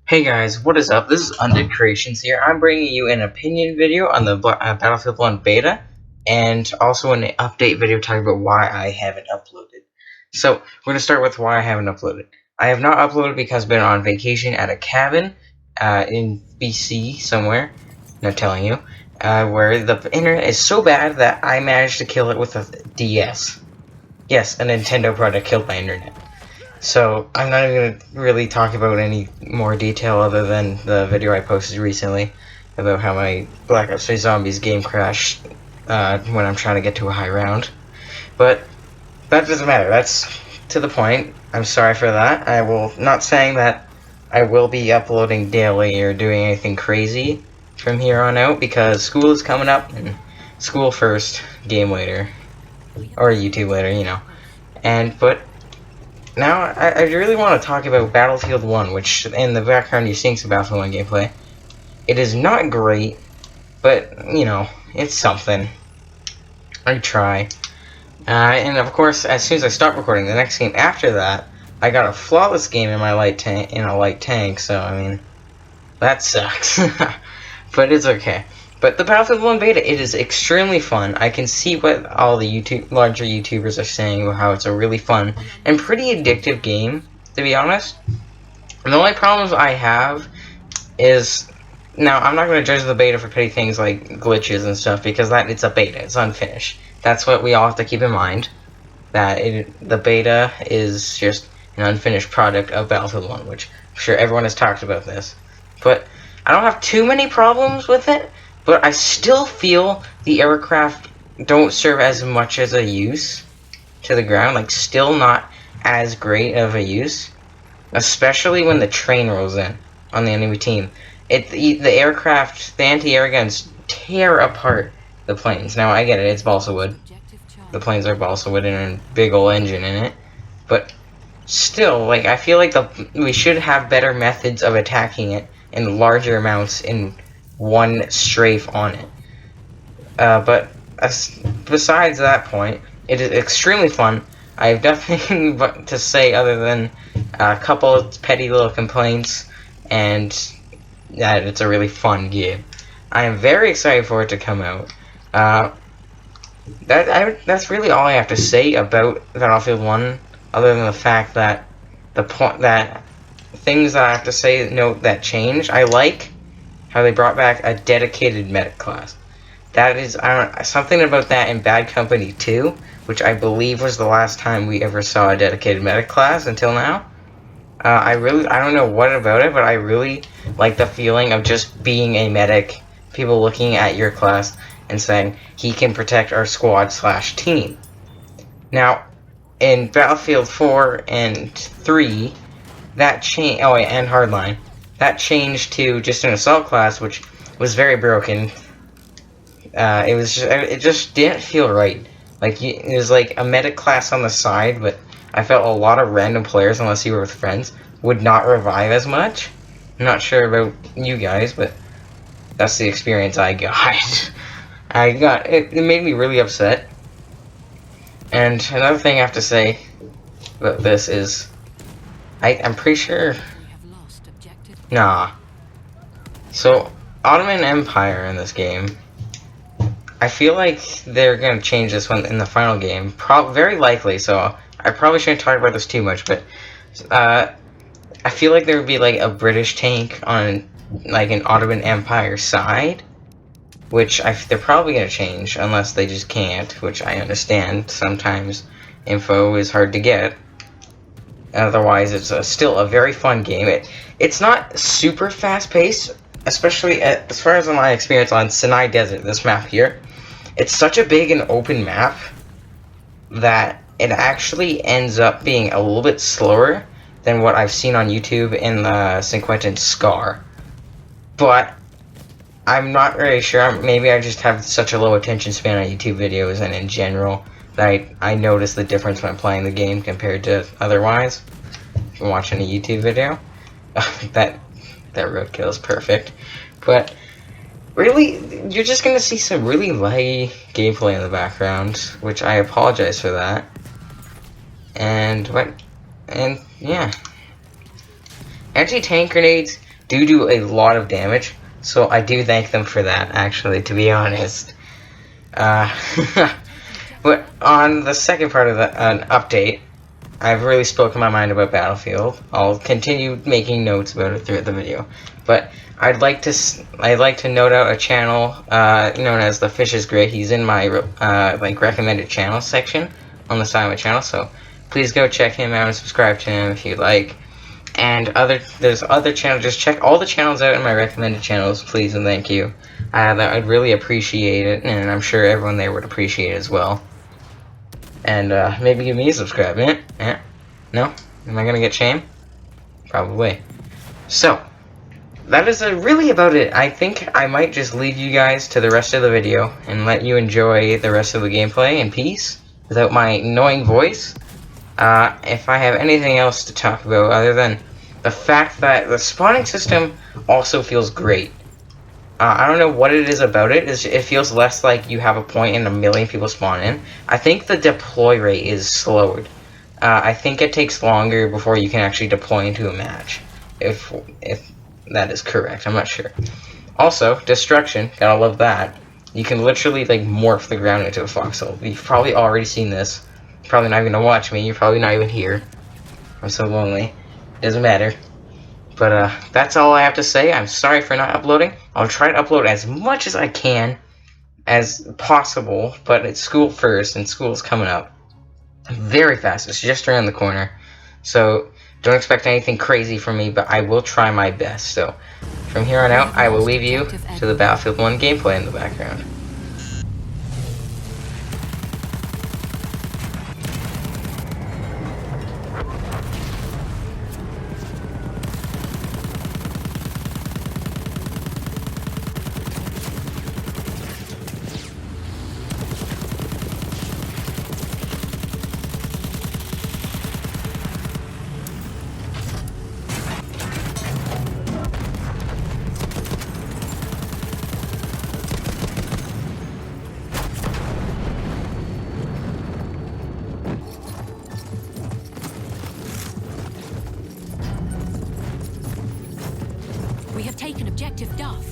Hey guys, what is up? This is Undead Creations here. I'm bringing you an opinion video on the Battlefield 1 beta, and also an update video talking about why I haven't uploaded. So, we're going to start with why I haven't uploaded. I have not uploaded because I've been on vacation at a cabin in BC somewhere, not telling you, where the internet is so bad that I managed to kill it with a DS. Yes, a Nintendo product killed my internet. So, I'm not even going to really talk about any more detail other than the video I posted recently about how my Black Ops 3 Zombies game crashed when I'm trying to get to a high round. But that doesn't matter. That's to the point. I'm sorry for that. I will not saying that I will be uploading daily or doing anything crazy from here on out because school is coming up and school first, game later, or YouTube later, you know. But now, I really want to talk about Battlefield 1, which in the background you're seeing some Battlefield 1 gameplay. It is not great, but, you know, it's something. I try. And of course, as soon as I stop recording, the next game after that, I got a flawless game in my light tank, so, I mean, that sucks. But it's okay. But the Battlefield 1 beta, it is extremely fun. I can see what all the larger YouTubers are saying about how it's a really fun and pretty addictive game, to be honest. And the only problems I have is, now I'm not going to judge the beta for petty things like glitches and stuff, because it's a beta, it's unfinished. That's what we all have to keep in mind, that the beta is just an unfinished product of Battlefield 1, which I'm sure everyone has talked about this. But I don't have too many problems with it. But I still feel the aircraft don't serve as much as a use to the ground. Like, still not as great of a use. Especially when the train rolls in on the enemy team. The aircraft, the anti-air guns tear apart the planes. Now, I get it, it's balsa wood. The planes are balsa wood and a big ol' engine in it. But still, like, I feel like we should have better methods of attacking it in larger amounts in one strafe on it. But besides that point, it is extremely fun. I have nothing but to say other than a couple of petty little complaints, and that it's a really fun game. I am very excited for it to come out. That's really all I have to say about Battlefield 1, other than the fact that things that I have to say note that change. I like how they brought back a dedicated medic class. That is, something about that in Bad Company 2, which I believe was the last time we ever saw a dedicated medic class until now. I don't know what about it, but I really like the feeling of just being a medic, people looking at your class and saying, he can protect our squad/team. Now, in Battlefield 4 and 3, that changed, and Hardline, that changed to just an assault class, which was very broken. It just didn't feel right. Like, it was like a medic class on the side, but I felt a lot of random players, unless you were with friends, would not revive as much. I'm not sure about you guys, but that's the experience I got. It made me really upset. And another thing I have to say about this is, I'm pretty sure. Nah. So, Ottoman Empire in this game, I feel like they're going to change this one in the final game. Very likely, so I probably shouldn't talk about this too much, but I feel like there would be like a British tank on like an Ottoman Empire side, which they're probably going to change, unless they just can't, which I understand. Sometimes info is hard to get. Otherwise, it's still a very fun game. It's not super fast-paced, especially as far as my experience on Sinai Desert, this map here. It's such a big and open map that it actually ends up being a little bit slower than what I've seen on YouTube in the San Quentin Scar. But I'm not really sure. Maybe I just have such a low attention span on YouTube videos and in general that I notice the difference when I'm playing the game compared to otherwise. If you're watching a YouTube video, that roadkill is perfect. But really, you're just gonna see some really laggy gameplay in the background, which I apologize for that. And yeah, anti-tank grenades do a lot of damage, so I do thank them for that, actually, to be honest. But on the second part of the update, I've really spoken my mind about Battlefield. I'll continue making notes about it throughout the video, but I'd like to note out a channel known as The Fish is Great. He's in my like recommended channel section on the side of my channel, so please go check him out and subscribe to him if you'd like. And there's other channels. Just check all the channels out in my recommended channels, please and thank you. I'd really appreciate it, and I'm sure everyone there would appreciate it as well. And maybe give me a subscribe. No? Am I gonna get shame? Probably. So, that is really about it. I think I might just leave you guys to the rest of the video and let you enjoy the rest of the gameplay in peace without my annoying voice. If I have anything else to talk about other than the fact that the spawning system also feels great. I don't know what it is about it. It feels less like you have a point and a million people spawn in. I think the deploy rate is slowed. I think it takes longer before you can actually deploy into a match. If that is correct, I'm not sure. Also, destruction, gotta love that. You can literally like morph the ground into a foxhole. You've probably already seen this. You're probably not even gonna watch me. You're probably not even here. I'm so lonely. Doesn't matter. But that's all I have to say. I'm sorry for not uploading. I'll try to upload as much as I can as possible, but it's school first, and school's coming up very fast. It's just around the corner. So don't expect anything crazy from me, but I will try my best. So from here on out, I will leave you to the Battlefield 1 gameplay in the background. We have taken objective Duff.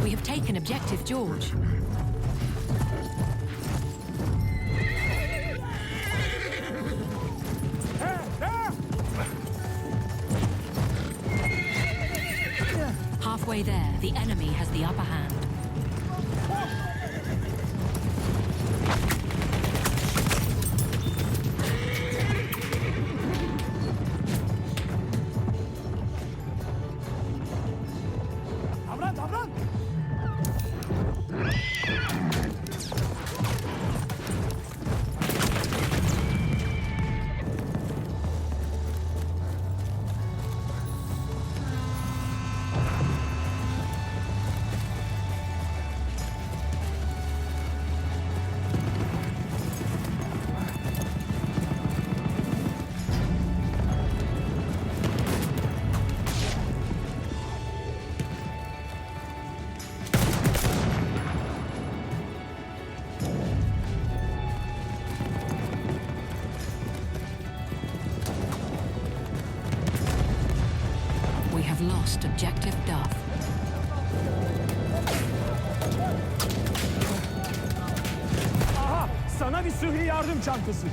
We have taken objective George. Halfway there, the enemy has the upper hand. We have lost objective Duff. Aha! Sana bir sıhhi yardım çantası.